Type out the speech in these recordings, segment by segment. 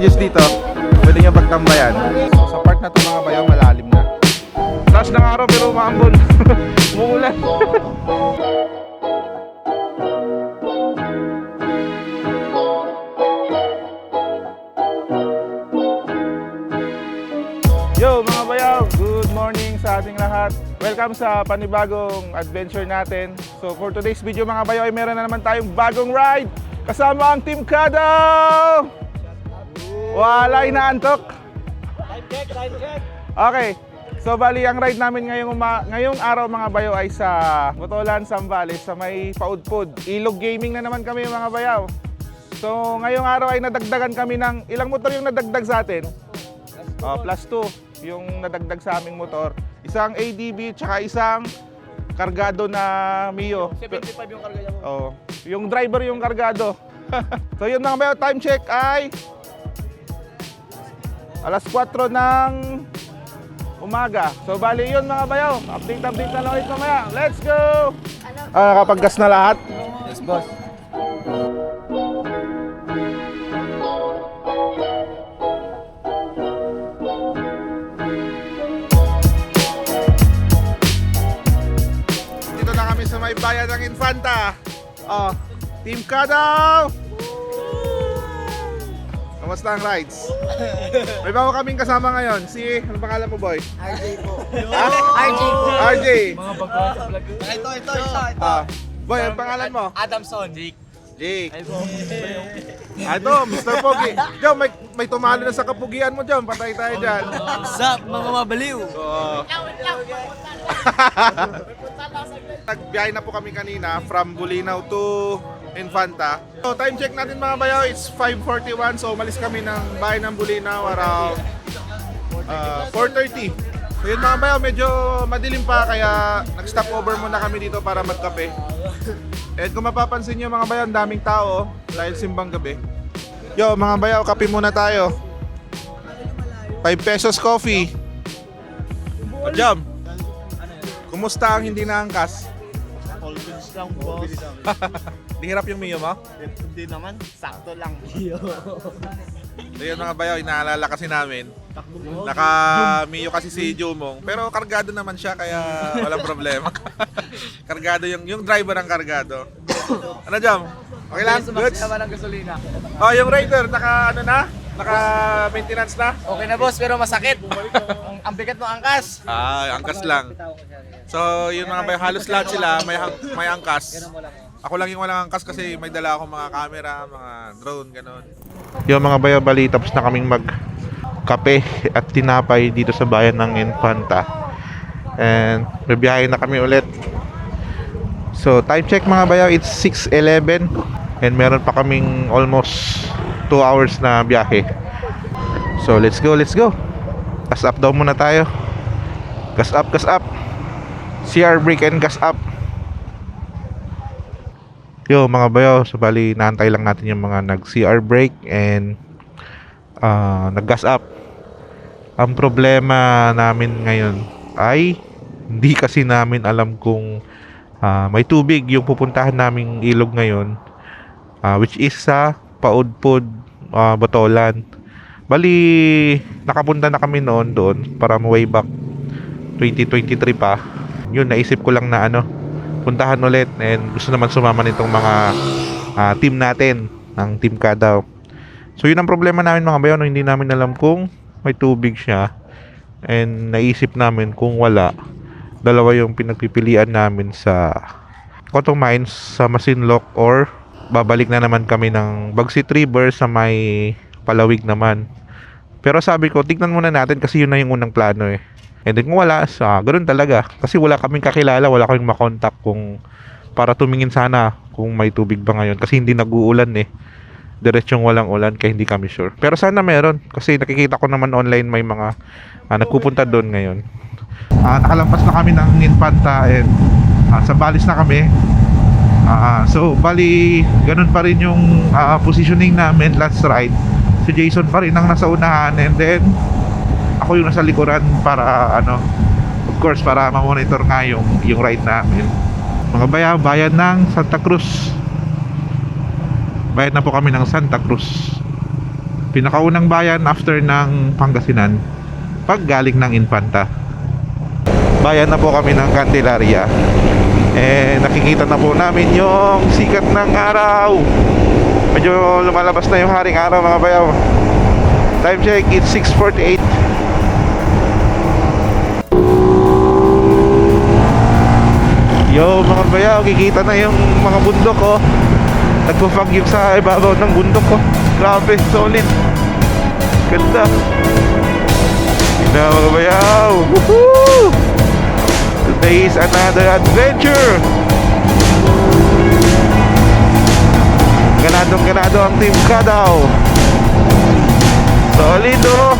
cottages dito. Pwede nyo pagtambayan. So, sa part na to mga bayaw, malalim na. Taas ng araw pero umaambon. Umuulan. Yo mga bayaw, good morning sa ating lahat. Welcome sa panibagong adventure natin. So for today's video mga bayaw ay meron na naman tayong bagong ride. Kasama ang Team Kadaw! Walay na antok. Time check. Okay, so bali ang ride namin ngayong araw mga bayaw ay sa Botolan, Zambales, sa may Paudpud. Ilog Gaming na naman kami mga bayaw. So ngayong araw ay nadagdagan kami ng ilang motor yung nadagdag sa atin? Plus 2 yung nadagdag sa aming motor. Isang ADB tsaka isang kargado na Mio. 75 yung karga niya mo. Oh, yung driver yung kargado. So yun mga bayo, time check ay alas 4 ng umaga. So bali yun mga bayo. Update na lang ulit mamaya. Let's go! Nakapag-gas na lahat? Yes, boss. Dito na kami sa may bayan ng Infanta. Team Kadaw! Kamusta ang rides? May bago kaming kasama ngayon. Si, ano pangalan mo boy? RJ po. RJ po. RJ. Mga bagwa sa vlog. Ito. Boy, ang pangalan mo? Adamson. Jake. Jake. Ay po. Ito, Mr. Pogi. Diyan, may tumalo na sa kapugian mo dyan. Patay tayo dyan. Sup, mga mabaliw. Oo. Nagbiyahe na po kami kanina from Bulinaw to Infanta. So time check natin mga bayaw, it's 5:41. So umalis kami ng bayan ng Bulinaw around 4:30. So yun mga bayaw, medyo madilim pa kaya nag-stop over muna kami dito para magkape. And kung mapapansin nyo mga bayaw, ang daming tao dahil simbang gabi. Yo mga bayaw, kape muna tayo. 5 pesos coffee. Jam. Kumusta ang hindi naangkas? All goods lang, boss. Di hirap yung Mio mo? Hindi naman, sakto lang. So yun mga bayaw, inaalala kasi namin. Naka-Mio kasi si Jumong. Pero kargado naman siya kaya walang problema. Kargado yung driver ang kargado. Ano Jam? Okay lang? Goods? Naman ang gasolina. Oh, yung rider, naka-maintenance na? Okay na, boss, pero masakit. Ang bigat ng angkas. Angkas lang. So yun mga bayaw, halos lahat sila may angkas. Ako lang yung walang angkas kasi may dala akong mga camera, mga drone, gano'n. Yung mga bayaw, bali, tapos na kaming magkape at tinapay dito sa bayan ng Infanta. And bibiyahe na kami ulit. So time check mga bayaw, it's 6:11 and meron pa kaming almost 2 hours na biyahe. So let's go. Gas up daw muna tayo. Gas up. CR brake and gas up. Yo mga bayaw, so bali naantay lang natin yung mga nag CR brake and nag gas up. Ang problema namin ngayon ay hindi kasi namin alam kung may tubig yung pupuntahan naming ilog ngayon, which is sa Paudpud, Botolan. Bali nakapunta na kami noon doon para way back 2023 pa. Yun, naisip ko lang na puntahan ulit and gusto naman sumama nitong mga team natin ng Team Kadaw. So yun ang problema namin mga bayaw, no? Hindi namin alam kung may tubig siya and naisip namin kung wala, dalawa yung pinagpipilian namin sa Cotton Mines sa Masinloc or babalik na naman kami ng Bagsit River sa may Palawig naman. Pero sabi ko, tignan muna natin kasi yun na yung unang plano eh. And then kung wala, ganun talaga. Kasi wala kaming kakilala, wala kaming makontak kung para tumingin sana kung may tubig ba ngayon. Kasi hindi nag-uulan eh. Diretsong walang ulan kaya hindi kami sure. Pero sana meron. Kasi nakikita ko naman online may mga nagpupunta doon ngayon. Nakalampas na kami ng Infanta and Zambales na kami. So bali, ganun pa rin yung positioning namin last ride. Si Jason pa rin ang nasa unahan and then ako yung nasa likuran para of course para ma-monitor nga yung ride namin. Mga bayan ng Santa Cruz. Bayad na po kami ng Santa Cruz. Pinakaunang bayan after ng Pangasinan pag galing ng Infanta. Bayan na po kami ng Candelaria. Nakikita na po namin yung sikat ng araw. Medyo lumalabas na yung haring araw mga bayaw. Time check, it's 6:48. Yo mga bayaw, kikita na yung mga bundok oh. Nagpo-fog sa ibabaw ng bundok oh. Grabe, solid. Ganda. Ganda mga bayaw. Woohoo! Today is another adventure. Ganadong-ganado ang Team Kadaw. Solid oh.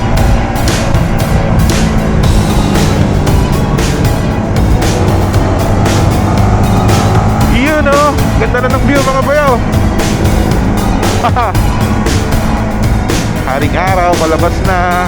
Yun oh. Ganda na ng view mga bayaw. Haring araw, palabas na.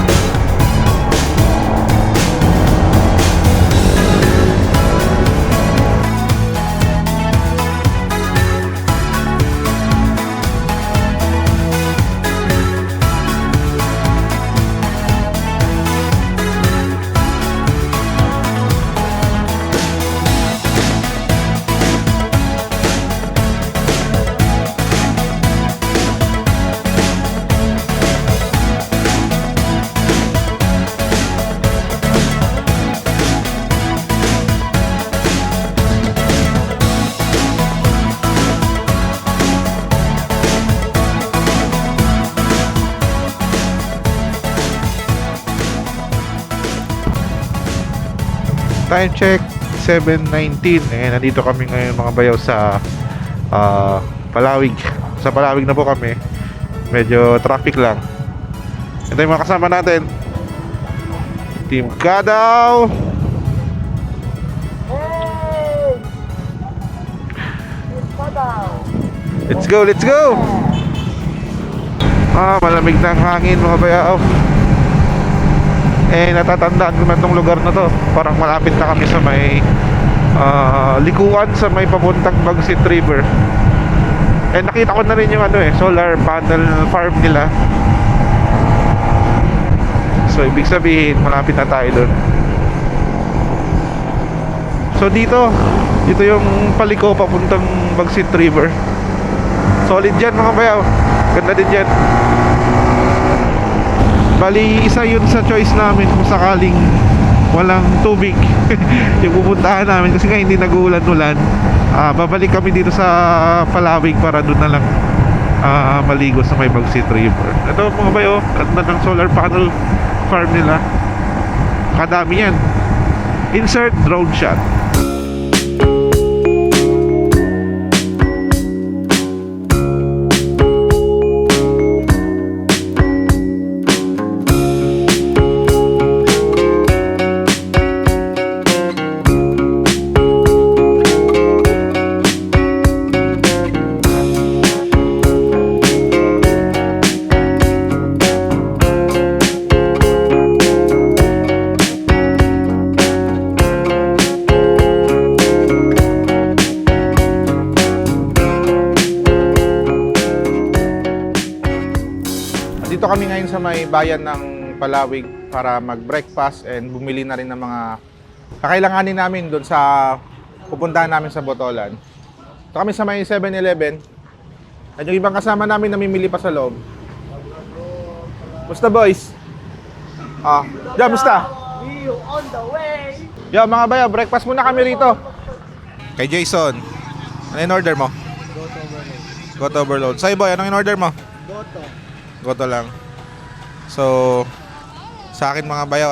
Time check 7:19. Nandito kami ngayon mga bayaw sa Palawig. Sa Palawig na po kami. Medyo traffic lang. Ito yung mga kasama natin. Team Kadaw. Let's go, let's go. Malamig na ang hangin mga bayaw. Natatandaan ko na itong lugar na to. Parang malapit na kami sa may likuan sa may papuntang Bagsit River. Nakita ko na rin yung solar panel farm nila. So ibig sabihin malapit na tayo dun. So dito yung paliko papuntang Bagsit River. Solid dyan mga bayaw. Ganda din dyan. Bali, isa yun sa choice namin kung sakaling walang tubig yung pupuntahan namin kasi nga hindi nag-uulan-ulan. Babalik kami dito sa Palawig para doon na lang maligo sa may Bagsit River. Ito mga bayo, ganda ng solar panel farm nila. Kadami yan. Insert drone shot. Dito kami ngayon sa may bayan ng Palawig para mag-breakfast and bumili na rin ng mga kakailanganin namin doon sa pupuntahan namin sa Botolan. Ito kami sa may 7-Eleven. At yung ibang kasama namin namimili pa sa loob. Musta boys? Yo, musta? On the way. Yo mga bayo, breakfast muna kami rito. Kay Jason, ano in order mo? Goto overload. Sa'yo boy, anong in order mo? Goto lang. So, sa akin mga bayaw,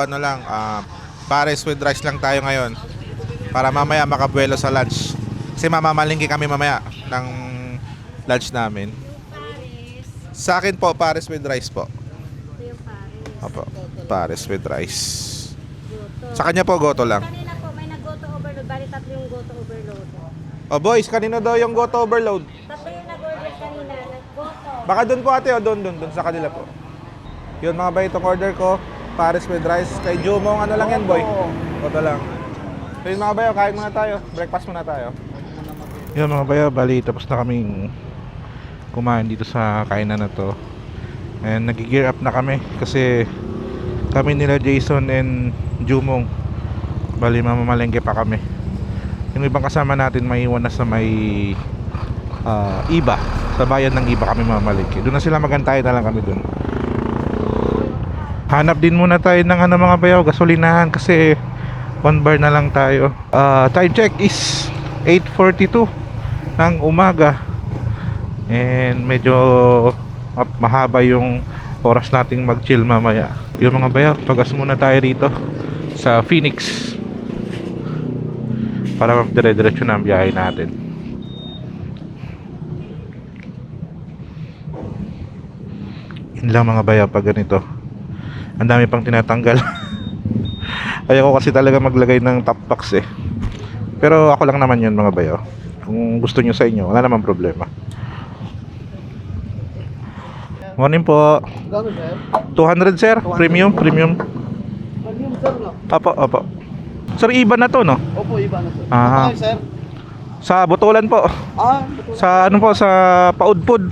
pares with rice lang tayo ngayon. Para mamaya makabuelo sa lunch. Kasi mamamalingki kami mamaya ng lunch namin. Sa akin po, pares with rice po. Opo, pares with rice. Sa kanya po, goto lang. Kanina po, may nag-goto overload. Bali, tatlo yung goto overload. Oh boys, kanino daw yung goto overload? Tatlo yung nag-order kanina. Nag-goto. Baka doon po ate o doon sa kanila po. Yun mga bay, itong order ko, pares with rice. Kay Jumong, ano lang yan boy? Goto lang. So yun mga bayo, kain muna tayo. Breakfast muna tayo. Yun mga bayo, bali tapos na kaming kumain dito sa kainan na to. And nag-gear up na kami kasi kami nila Jason and Jumong, bali mamamalengke pa kami. Yung ibang kasama natin may iwan na sa may Iba, sa bayan ng Iba kami mamamalengke. Doon na sila, magantay na lang kami doon. Hanap din muna tayo ng mga bayaw, gasolinahan kasi 1 bar na lang tayo. Time check is 8:42 ng umaga. And medyo mahaba yung oras nating mag-chill mamaya. Yung mga bayaw, pagas muna tayo rito sa Phoenix para dire-diretso na ang biyahe natin. Yun lang mga bayaw pag ganito. Ang dami pang tinatanggal. Ayoko kasi talaga maglagay ng top box eh. Pero ako lang naman yun mga bayaw. Kung gusto nyo sa inyo, wala naman problema. Morning po. Gano'n, sir? 200 sir, premium. Premium, sir, no? Opo. Sir, iba na to no? Opo, iba na, sir. Ah. Ano, sir? Sa Botolan po. Betul. Sa ano po, sa Paudpud.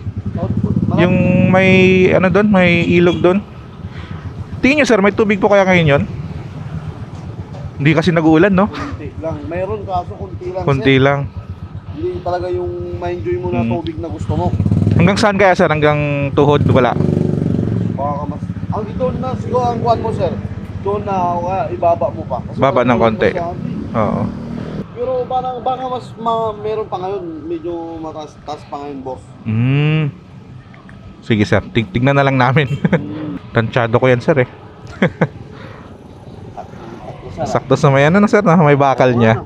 Yung may ano doon, may ilog doon. Tingin nyo sir, may tubig po kaya ngayon yun? Hindi kasi nag-uulan no? Kunti lang. Mayroon kaso kunti lang, Kunti sir. lang. Hindi talaga yung ma-enjoy mo na tubig na gusto mo. Hanggang saan kaya sir? Hanggang tuhod? Wala? Baka mas... Ang doon na, siguro ang kuhan mo, sir. Doon na, ibaba mo pa. Kasi Baba ng konti. Oo. Pero baka mas meron pa ngayon. Medyo mataas pa ngayon, boss. Sige sir, tignan na lang namin. Tansyado ko yan sir eh. Sakto sa may ano sir, may bakal niya.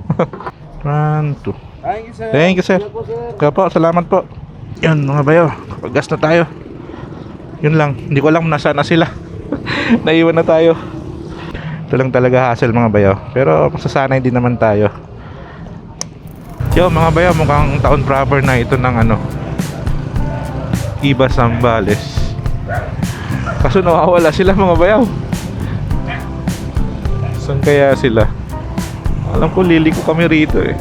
1, 2. Thank you, sir. Thank you sir. Kaya po, salamat po. Yan mga bayo, paggas na tayo. Yun lang, hindi ko alam nasaan na sila. Naiwan na tayo. Ito lang talaga hassle mga bayo. Pero masasanay din naman tayo. Yo mga bayo, mukhang taon proper na ito ng Iba Zambales. Kaso nawawala sila mga bayaw. Saan kaya sila? Alam ko liliko kami rito eh.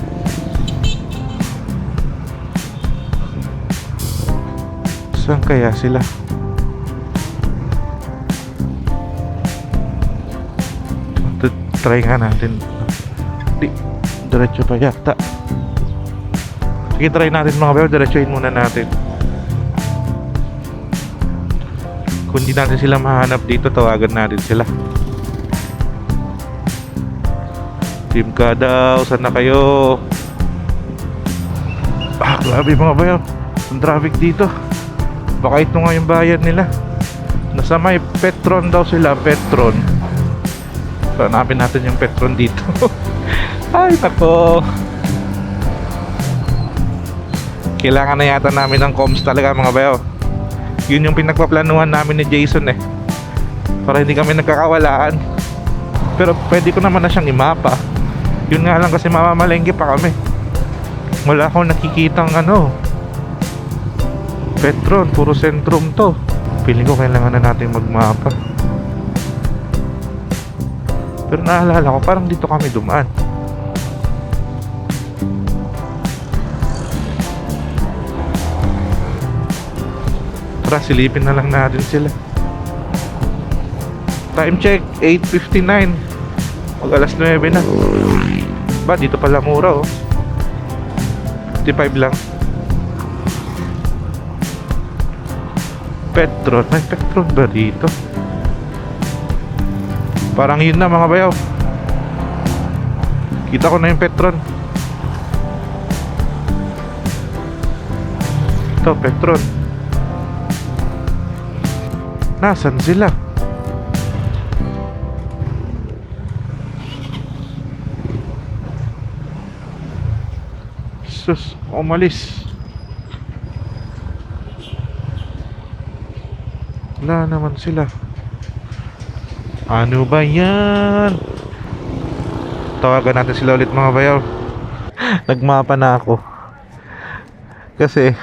Saan kaya sila? Try nga natin. Di, diretso pa yata. Sige, try natin mga bayaw. Diretsoin muna natin. Kung di natin sila mahanap dito, tawagan natin sila. Team ka daw, saan na kayo? Grabe mga bayaw. Ang traffic dito. Baka ito nga yung bayan nila. Nasa may Petron daw sila, Petron. So, hanapin natin yung Petron dito. Ay, nako. Kailangan na yata namin ng comms talaga mga bayaw. Yun yung pinagpaplanuhan namin ni Jason eh, para hindi kami nagkakawalaan. Pero pwede ko naman na siyang imapa. Yun nga lang kasi mamamalengke pa kami. Wala akong nakikitang Petron, puro sentrum to. Feeling ko kailangan na natin magmapa. Pero naalala ko parang dito kami dumaan. Tara, silipin na lang natin sila. Time check, 8:59. Mag alas 9 na. Ba, dito pala mura 55 lang. Petron, may Petron ba dito? Parang yun na mga bayaw. Kita ko na yung Petron. Ito, Petron. Nasaan sila? Sus, umalis. Wala naman sila. Ano ba yan? Tawagan natin sila ulit mga bayaw. Nagmapa na ako. Kasi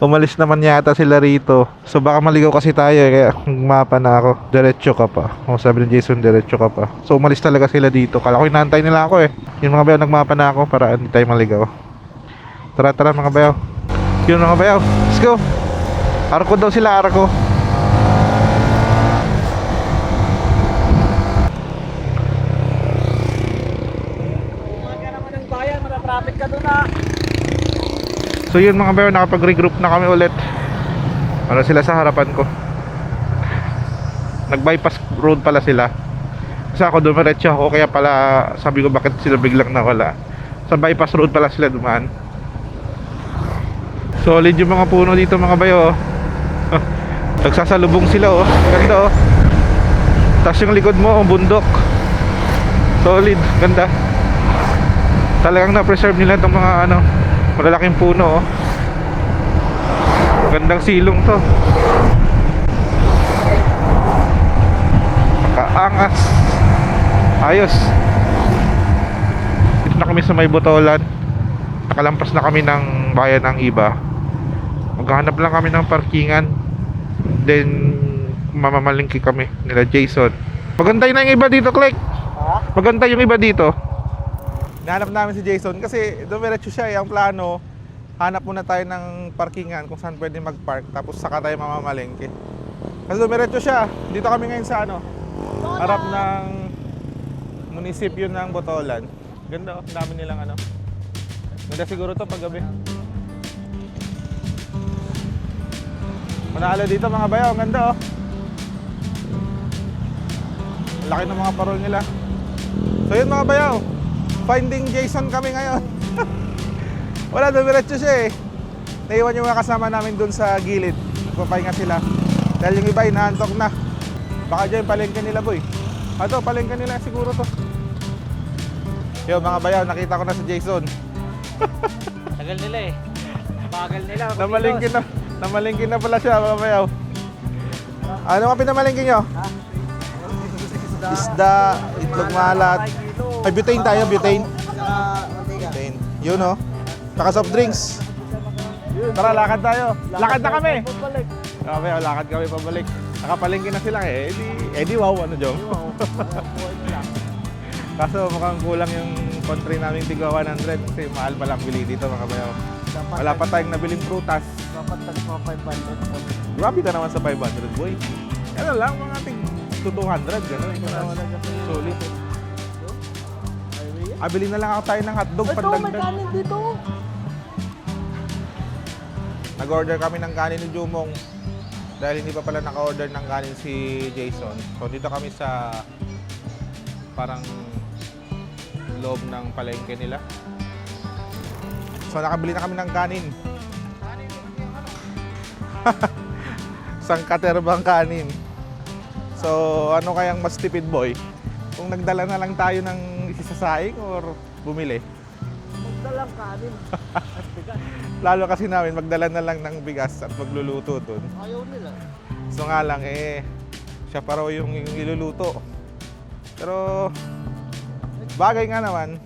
umalis naman yata sila rito. So baka maligaw kasi tayo kaya nagmapa na ako. Diretso ka pa. Sabi ni Jason, diretso ka pa. So umalis talaga sila dito. Kala ko inaantay nila ako eh. Yung mga bayaw, nagmapa na ako para hindi tayo maligaw. Tara mga bayaw. Yun mga bayaw, let's go. Arko daw sila, Arko. traffic ka doon na. So yun mga bayo, nakapag-regroup na kami ulit. Ano sila sa harapan ko. Nag-bypass road pala sila. Kasi ako dumiretso ako, kaya pala sabi ko bakit sila biglang nawala. Sa bypass road pala sila dumaan. Solid yung mga puno dito mga bayo. Nagsasalubong sila oh. Ganda oh. Tapos yung likod mo, bundok. Solid, ganda. Talagang na-preserve nila itong mga ano, malalaking puno oh. Gandang silong to. Kaangas. Ayos. Dito na kami sa may Botolan. Nakalampas na kami ng bayan ng iba. Maghahanap lang kami ng parkingan. Then mamamalingki kami nila Jason. Maganda na yung iba dito, Click. Maganda yung iba dito. Nahanap namin si Jason kasi dumiretso siya eh. Ang plano, hanap muna tayo ng parkingan kung saan pwede mag-park. Tapos saka tayo mamamalingki. Kasi dumiretso siya. Dito kami ngayon sa ano, harap ng munisipyo ng Botolan. Ganda oh, ang dami nilang ano. Ganda siguro to pag gabi. Manalo dito mga bayaw, ang ganda oh. Laki ng mga parol nila. So yun mga bayaw, finding Jason kami ngayon. Wala, dumiretso siya eh. Naiwan yung mga kasama namin dun sa gilid. Nagpapahinga sila. Dahil yung iba inaantok na. Baka dyan palengke nila boy. Ato, palengke nila siguro to. Yo mga bayaw, nakita ko na si Jason. Tagal nila eh. Bagal nila. Namalingkin na pala siya mga bayaw. Ano nga pinamalingkin nyo? Isda, itlog malat. Ay, butane tayo, butane. Butane. Yun oh. Saka soft drinks. Tara, lakad tayo. Lakad na kami. Okay, bayaw, lakad kami pabalik. Nakapalingkin na sila eh. Edi wow, ano Jom? Kaso mukhang kulang yung country namin tiga 100 kasi mahal palang bili dito mga bayaw. Wala pa tayong nabiling prutas. Dapat tagpa 500. Grabe na naman sa 500 boy. Ano lang mga ting 200 gano'n. Ito naman sulit. Bili na lang ako tayo ng hotdog Ito, may pandagdag. kanin dito. Nag-order kami ng kanin ni Jumong dahil hindi pa pala naka-order ng kanin si Jason. So dito kami sa parang loob ng palengke nila. So nakabili na kami ng kanin. Sangkaterbang kanin. So ano kayang mas tipid boy? Kung nagdala na lang tayo ng isasaing or bumili? Magdalang kanin. Lalo kasi namin magdala na lang ng bigas at magluluto dun. Ayaw nila. So nga lang eh, siya pa raw yung iluluto. Pero bagay nga naman,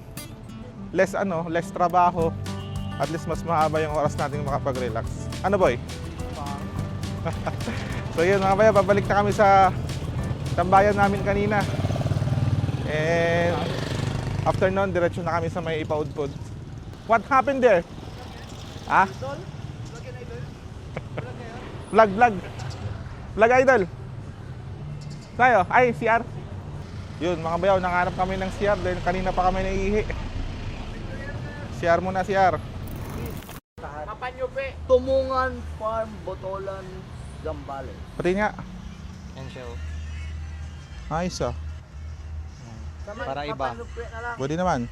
less trabaho. At least mas mahaba yung oras natin makapag-relax. Ano boy? So yun mga bayan, pabalik na kami sa tambayan namin kanina. And after nun, diretso na kami sa may Ipaudpod. What happened there? Ah? Vlog idol. Tayo, ay CR. Yun mga bayaw, nanganap kami ng CR dahil kanina pa kami naiihi. CR muna CR. Kapanyupe. Tumungan Farm, Botolan, Zambales. Pati nga. Yan siya oh. Ayos ah. Para iba. Pwede naman.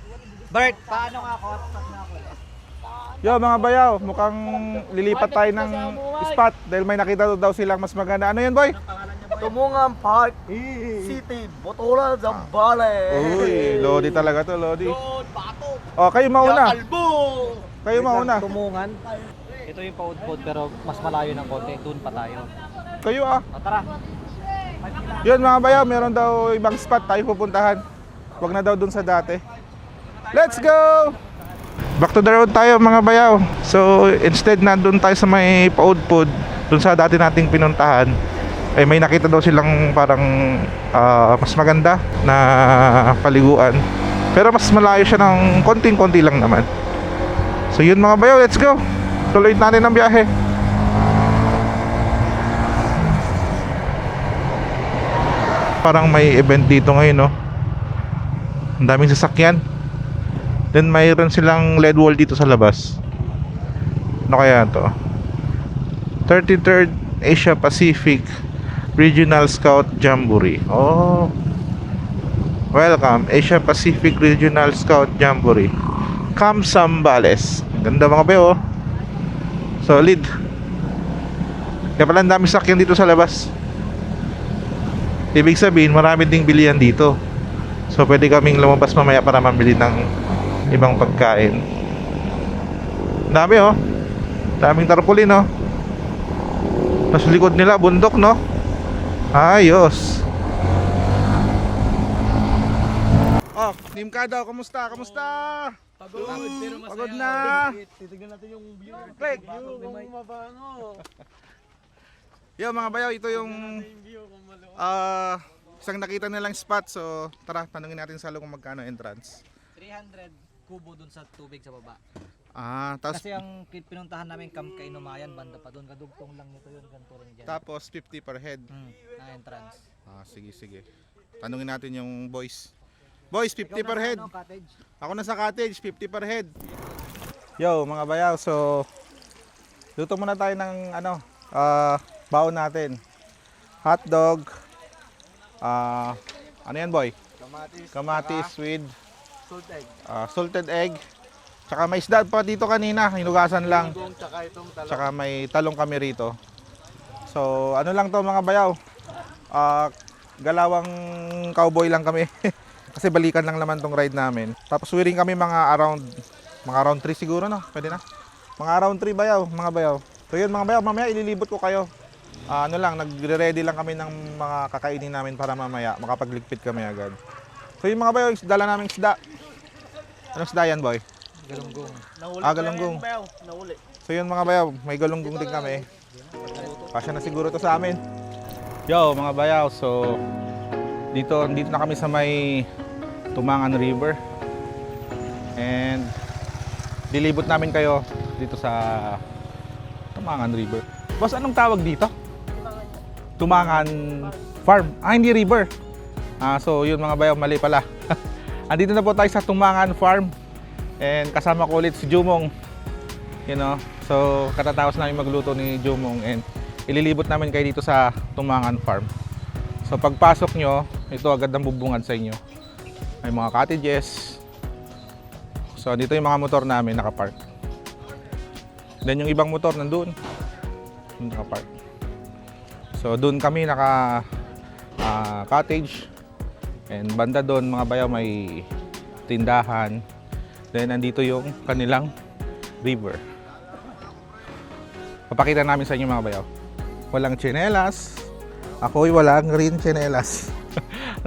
Bert, paano nga ako? Yo mga bayaw, mukhang lilipat tayo ng spot dahil may nakita daw silang mas maganda. Ano yan boy? Tumungan Park City, Botolan, Zambales. Uy, Lodi talaga to, Lodi. Yun, bato. Oh, kayo mauna. Kalbo. Kayo mauna. Tumungan. Ito yung paudpod pero mas malayo ng konti. Doon pa tayo. Kayo ah. O, tara. Yun mga bayaw, meron daw ibang spot tayo pupuntahan. Huwag na daw dun sa dati. Let's go! Back to the road tayo mga bayaw. So instead na dun tayo sa may Paudpod, dun sa dati nating pinuntahan, ay may nakita daw silang parang mas maganda na paliguan. Pero mas malayo siya ng konting-konti lang naman. So yun mga bayaw, let's go! Tuloy natin ang biyahe. Parang may event dito ngayon, no? Ang daming sasakyan. Then mayroon silang LED wall dito sa labas. Ano kaya to? 33rd Asia Pacific Regional Scout Jamboree. Oh. Welcome Asia Pacific Regional Scout Jamboree. Camp Zambales. Ganda mga beo. Solid. Kaya pala ang dami sakyan dito sa labas. Ibig sabihin marami ding bilihan dito. So pwede kaming lumabas mamaya para mamili ng ibang pagkain. Dami oh. Daming tarpaulin oh. Tapos likod nila bundok no. Ayos. Oh, Nimka daw, kamusta? Kamusta? Pagod na. Titignan natin yung view. Click. Kung mabano. Yo mga bayaw, ito yung isang nakita nilang spot. So tara, tanungin natin sa kung magkano entrance. 300 kubo dun sa tubig sa baba. Tapos Kasi ang pinuntahan namin Camp Kainumayan, banda pa doon. Kadugtong lang nito yun, ganito rin dyan. tapos 50 per head. Na entrance. Sige. Tanungin natin yung boys. Boys, 50 per head. Ano, cottage? Ako na sa cottage, 50 per head. Yo, mga bayaw, so luto muna tayo ng baon natin. Hot dog. Ano yan, boy? Kamatis with salted egg. Tsaka may isda pa dito kanina, hinugasan lang. Tsaka may talong kami rito. So, ano lang to mga bayaw? Galawang cowboy lang kami. Kasi balikan lang naman tong ride namin. Tapos wiring kami mga around 3 siguro no? Pwede na. Mga around 3 bayaw, mga bayaw. So yun mga bayaw, mamaya ililibot ko kayo. Nagre-ready lang kami ng mga kakainin namin para mamaya makapagligpit kami agad. So yung mga bayaw, dala namin isda. Anong isda yan, boy? Galunggong. Galunggong. So yun mga bayaw, may galunggong din kami. Kasya na siguro to sa amin. Yo mga bayaw, so dito na kami sa may Tumangan River. And dilibot namin kayo dito sa Tumangan River. Boss, anong tawag dito? Tumangan Farm. Hindi river. So yun mga bayaw, mali pala. Andito na po tayo sa Tumangan Farm. And kasama ko ulit si Jumong. So katatapos namin magluto ni Jumong and ililibot namin kayo dito sa Tumangan Farm. So pagpasok nyo, ito agad ang bubungad sa inyo. May mga cottages. So dito yung mga motor namin nakapark. Then yung ibang motor nandun. Nakapark. So doon kami naka cottage. And banda doon mga bayaw may tindahan. Then nandito yung kanilang river. Papakita namin sa inyo mga bayaw. Walang tsinelas. Ako'y walang rin tsinelas.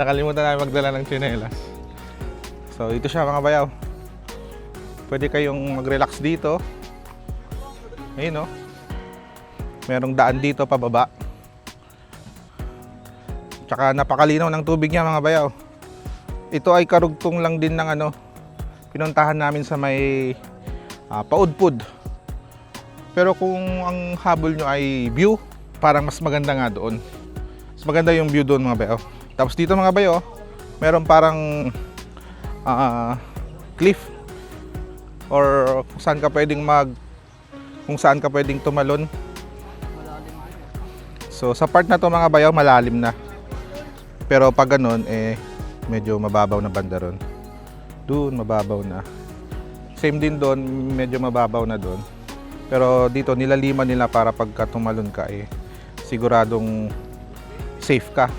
Nakalimutan namin magdala ng tsinelas. So ito siya mga bayaw. Pwede kayong mag-relax dito. Ayun no. Merong daan dito pababa. Tsaka napakalinaw ng tubig niya mga bayaw. Ito ay karugtong lang din ng pinuntahan namin sa may Paudpud. Pero kung ang habol nyo ay view, parang mas maganda nga doon. Mas maganda yung view doon mga bayaw. Tapos dito mga bayaw, meron parang cliff or kung saan ka pwedeng tumalon. So sa part na to mga bayaw, malalim na. Pero pag ganun, medyo mababaw na banda ron. Doon, mababaw na. Same din doon, medyo mababaw na doon. Pero dito, nilaliman nila para pagka tumalon ka, siguradong safe ka.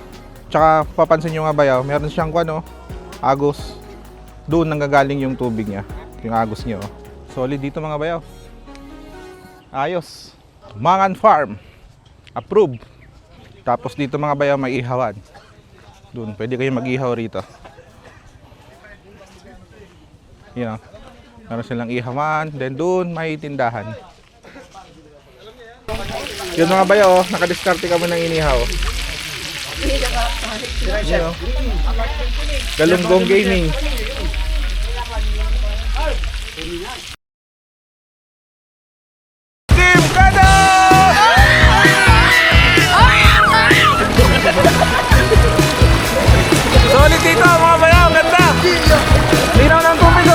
Tsaka, papansin nyo nga bayaw, meron siyang agos. Doon nanggagaling yung tubig niya, yung agos niya. Solid dito mga bayaw. Ayos. Tumangan Farm. Approve. Tapos dito mga bayaw, may ihawan. Doon, pwede kayo mag-ihaw rito. Meron silang ihawan. Then doon, may tindahan. Yun mga bayaw, nakadiskarte kami ng inihaw. Galunggong Gaming. Kim Kada! Solid dito mga bayaw, ganda! Linaw ng tubig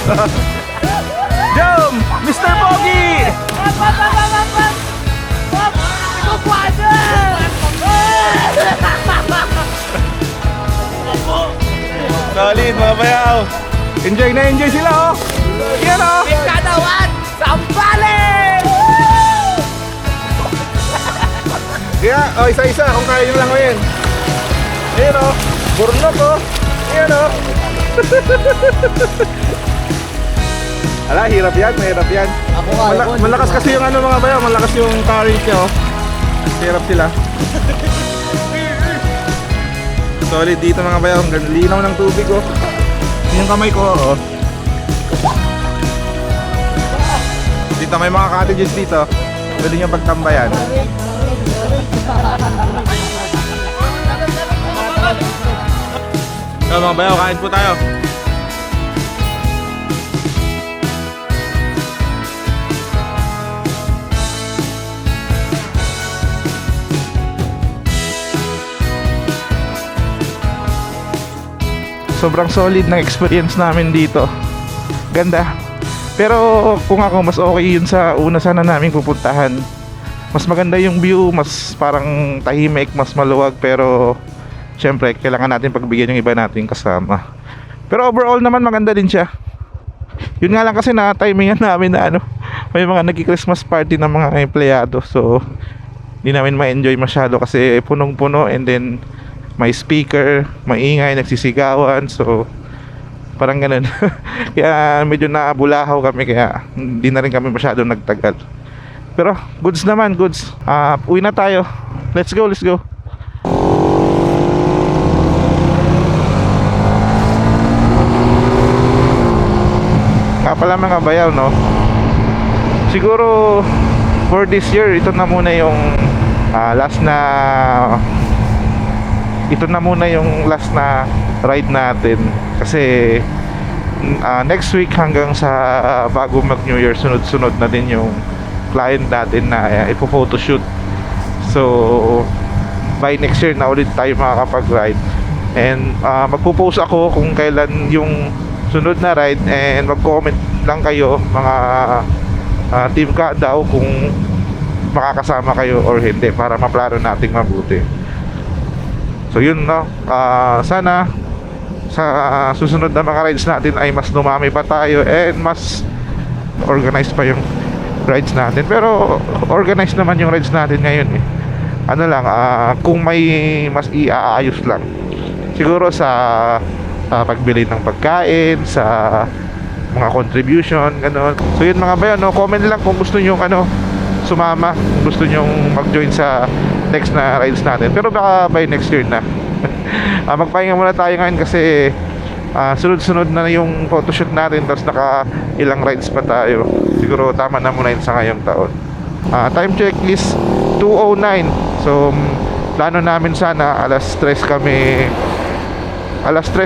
Jom! Mr. Pogi! Solid mga bayaw! Enjoy na enjoy sila oh! Yan oh! Katawan! Sampales! Kaya, oh, isa-isa kung kaya nyo lang o yun. Ayan o, burnok o. Ayan o. Ala, hirap yan, mahirap yan. Ako kaya ko. Malakas kasi yung ano mga bayo, malakas yung current niya o. Hirap sila. Solid dito mga bayo, ang linaw ng tubig o. Yung kamay ko o. Dito may mga cottages dito. Pwede nyo pagtambayan. So mga bayaw, kain po tayo. Sobrang solid ng experience namin dito. Ganda. Pero kung ako, mas okay yun sa una sana namin pupuntahan. Mas maganda yung view, mas parang tahimik, mas maluwag. Pero syempre, kailangan natin pagbigyan yung iba natin kasama. Pero overall naman maganda din siya. Yun nga lang kasi na timingan namin na ano, may mga nagki-Christmas party ng mga empleyado. So hindi namin ma-enjoy masyado kasi punong-puno, and then may speaker, maingay, nagsisigawan. So parang ganun. Kaya medyo naabulahaw kami, kaya hindi na rin kami masyado nagtagal. Pero goods naman, goods. Uwi na tayo. Let's go, let's go. Nga pala mga bayaw, no? Siguro for this year, ito na muna yung last na ride natin. Kasi next week hanggang sa bago mag New Year, sunod-sunod na din yung client natin na ipo-photoshoot. So by next year na ulit tayo makakapag-ride. And magpo-post ako kung kailan yung sunod na ride, and mag-comment lang kayo mga team ka daw kung makakasama kayo or hindi, para maplano nating mabuti. So yun, no, sana sa susunod na mga rides natin ay mas dumami pa tayo and mas organized pa yung rides natin. Pero organized naman yung rides natin ngayon eh. Ano lang, kung may mas iaayos lang siguro sa pagbili ng pagkain, sa mga contribution, gano'n. So yun mga bayan, no, comment lang kung gusto nyo sumama, kung gusto nyo mag-join sa next na rides natin. Pero baka by next year na. Magpahinga muna tayo ngayon kasi sunod-sunod na yung photoshoot natin, tapos naka ilang rides pa tayo. Siguro tama na muna yun sa ngayong taon. Time check is 2:09. So plano namin sana alas 3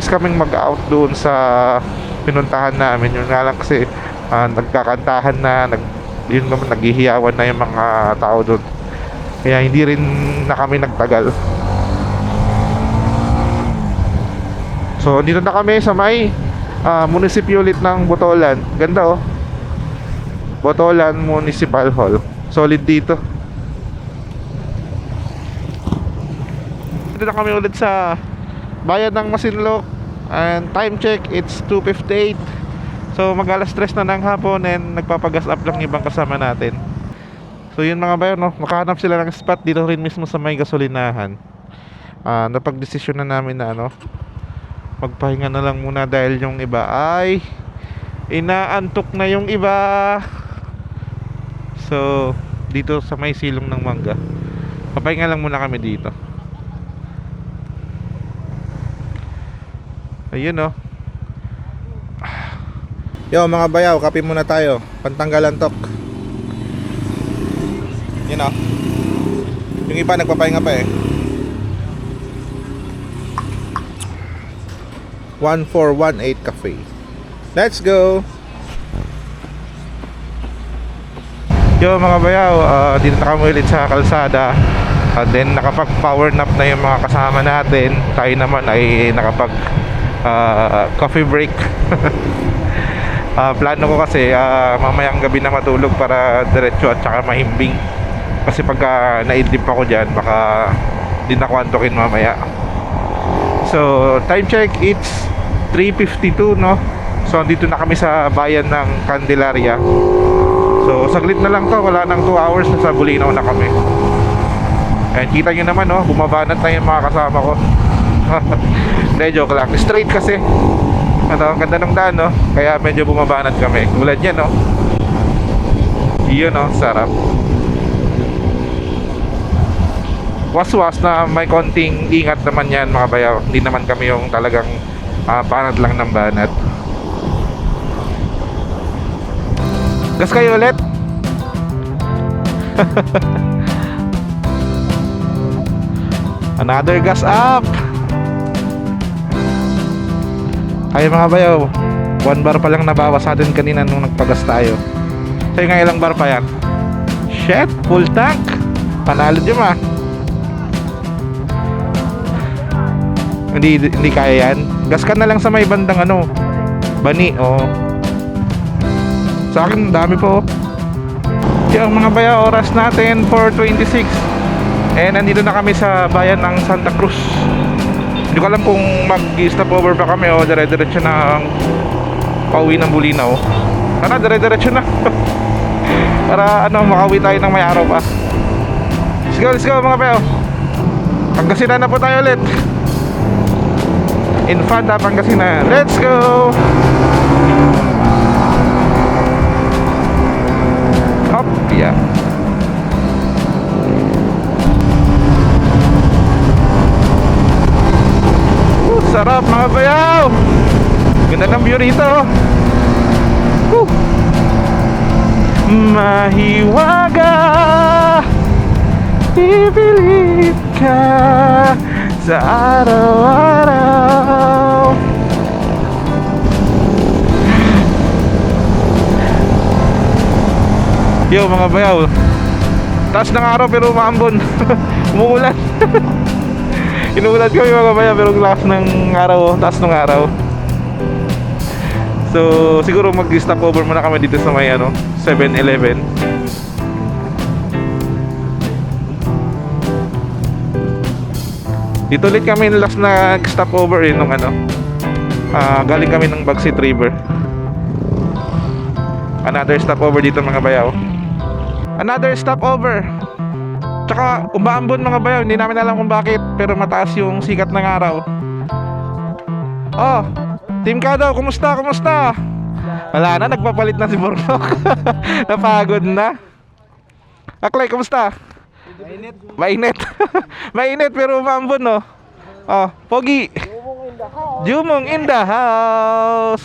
kaming mag-out doon sa pinuntahan namin. Yun nga lang kasi nagkakantahan na, yun naman, naghihiyawan na yung mga tao doon, kaya hindi rin na kami nagtagal. So dito na kami sa may munisipyo ulit ng Botolan. Ganda oh, Botolan Municipal Hall. Solid dito. Dito na kami ulit sa bayan ng Masinloc, and time check it's 2:58. So mag alas 3 na ng hapon, and nagpapagas up lang ibang kasama natin. So yun mga bayan, no, makahanap sila ng spot dito rin mismo sa may gasolinahan. Napagdesisyon na namin na magpahinga na lang muna dahil yung iba ay inaantok na yung iba. So dito sa may silong ng Mangga, papahinga lang muna kami dito. Ayun oh. Yo mga bayaw, kape muna tayo, pantanggal antok. Yun oh. Yung iba nagpapahinga pa eh. 1418 Cafe. Let's go. Yo mga bayaw, dito na kami ulit sa kalsada. Then nakapag power nap na yung mga kasama natin. Tayo naman ay nakapag coffee break. Plano ko kasi mamayang gabi na matulog para diretso at saka mahimbing. Kasi pagka naidlip ako dyan, baka di na ko antukin mamaya. So, time check, it's 3:52, no? So, dito na kami sa bayan ng Candelaria. So, saglit na lang to, wala nang 2 hours, nasa Bulinaw na kami. And kita nyo naman, no? Bumabanat na yung mga kasama ko. Hindi, joke lang. Straight kasi. Ano, ang ganda ng daan, no? Kaya medyo bumabanat kami. Tulad yan, no? Yun, no? Sarap. Was-was na may konting ingat naman yan, mga bayaw. Hindi naman kami yung talagang banat lang ng banat. Gas kayo ulit. Another gas up. Ay mga bayaw, 1 bar pa lang nabawas natin kanina nung nagpagas tayo. So nga ilang bar pa yan? Shit, full tank. Panalo dyan ah. Hindi kaya yan. Gas ka na lang sa may bandang ano, Bani, oh. Sa akin dami po. Yung mga bayaw, oras natin 4:26. And nandito na kami sa bayan ng Santa Cruz. Hindi ko alam kung mag-stop over pa kami o dire-diretso na ang pauwi ng Bulinaw. Sana dire-diretso na. Para ano, makauwi tayo ng may araw pa. Let's go mga bayaw. Pangasinan na po tayo ulit. Infanta, Pangasinan. Let's go! Hop, yeah. Sarap mga bayaw. Ganda ng view rito. Mahiwaga, ipilit ka sa araw-araw. Yo mga bayaw, taas ng araw pero umaambon. Umuulan. Inuulan kami mga bayaw pero lakas ng araw, taas ng araw. So siguro mag-stop over muna kami dito sa may 7-Eleven. Dito ulit kami last na stop over nung galing kami ng Bagsit River. Another stop over dito mga bayaw. Another stop over. Tsaka umaambon mga bayaw, hindi namin alam kung bakit, pero mataas yung sikat ng araw. Oh, Team Kadaw, kumusta? Kumusta? Wala na, nagpapalit na si Bornok. Napagod na. Aklay, kumusta? Mainit. Mainit pero umaambon, no? Oh, Pogi. Jumong in the house.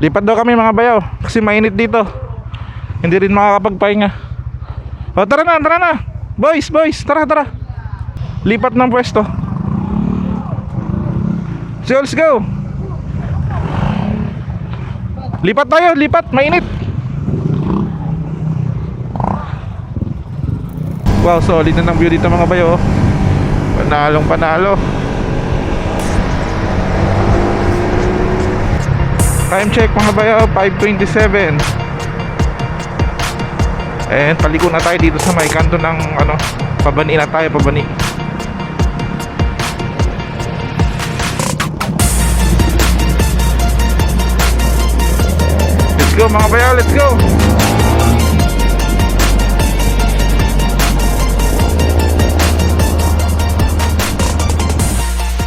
Lipat daw kami mga bayaw kasi mainit dito. Hindi rin makakapagpahinga. O tara na, tara na. Boys, tara. Lipat ng pwesto. So let's go. Lipat tayo, lipat, mainit. Wow, solid na ng view dito mga bayo. Panalong panalo. Time check mga bayo, 5:27. And paliko na tayo dito sa may kanto ng pabani na tayo, pabani. Let's go mga bayo, let's go.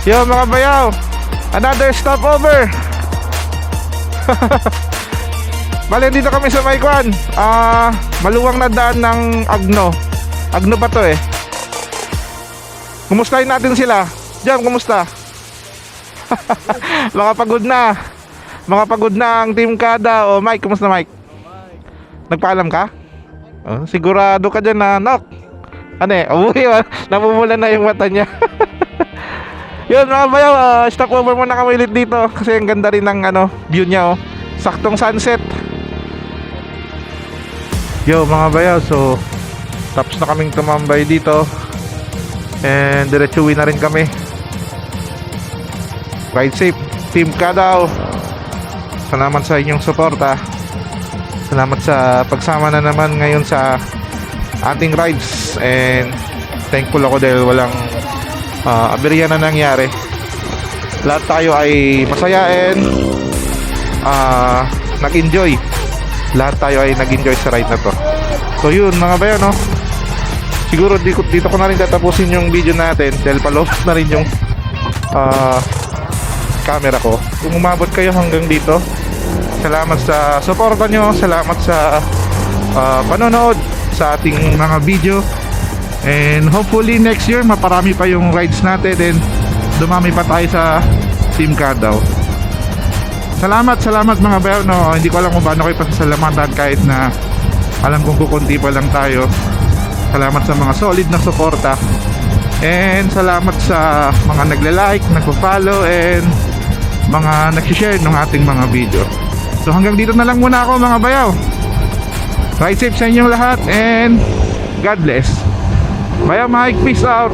Yo mga bayaw, another stopover. Bale dito kami sa Maykwan. Maluwang na daan ng Agno. Agno pa to eh. Kumustahin natin sila. Jam, kumusta? Mga pagod na. Mga pagod na ang Team Kada. O Mike, kumusta Mike? Nagpaalam ka? Sigurado ka dyan na knock. Ano eh? Uy, namumula na yung mata niya. Yun mga bayaw, stop over muna kami ulit dito kasi ang ganda rin ng view niya, oh. Saktong sunset. Yo mga bayaw, so tapos na kaming tumambay dito and diretsuwi na rin kami. Ride safe, Team Kadaw. salamat sa inyong suporta. Salamat sa pagsama na naman ngayon sa ating rides, and thankful ako dahil walang aberya na nangyari. Lahat tayo ay masaya and nag-enjoy. Lahat tayo ay nag-enjoy sa ride na to. So yun mga bayan, no? Siguro dito ko na rin tatapusin yung video natin dahil palobos na rin yung camera ko. Kung umabot kayo hanggang dito, salamat sa suporta nyo, salamat sa panonood sa ating mga video, and hopefully next year maparami pa yung rides natin and dumami pa tayo sa Team Cadaw. Salamat mga bayan, no? Hindi ko alam kung paano kayo pasasalamatan kahit na alam kong kukunti pa lang tayo. Salamat sa mga solid na suporta, and salamat sa mga nagla-like, nagpo-follow, and mga nag-share ng ating mga video. So hanggang dito na lang muna ako mga bayaw. Ride safe sa inyong lahat and God bless. Bayaw Mike, peace out.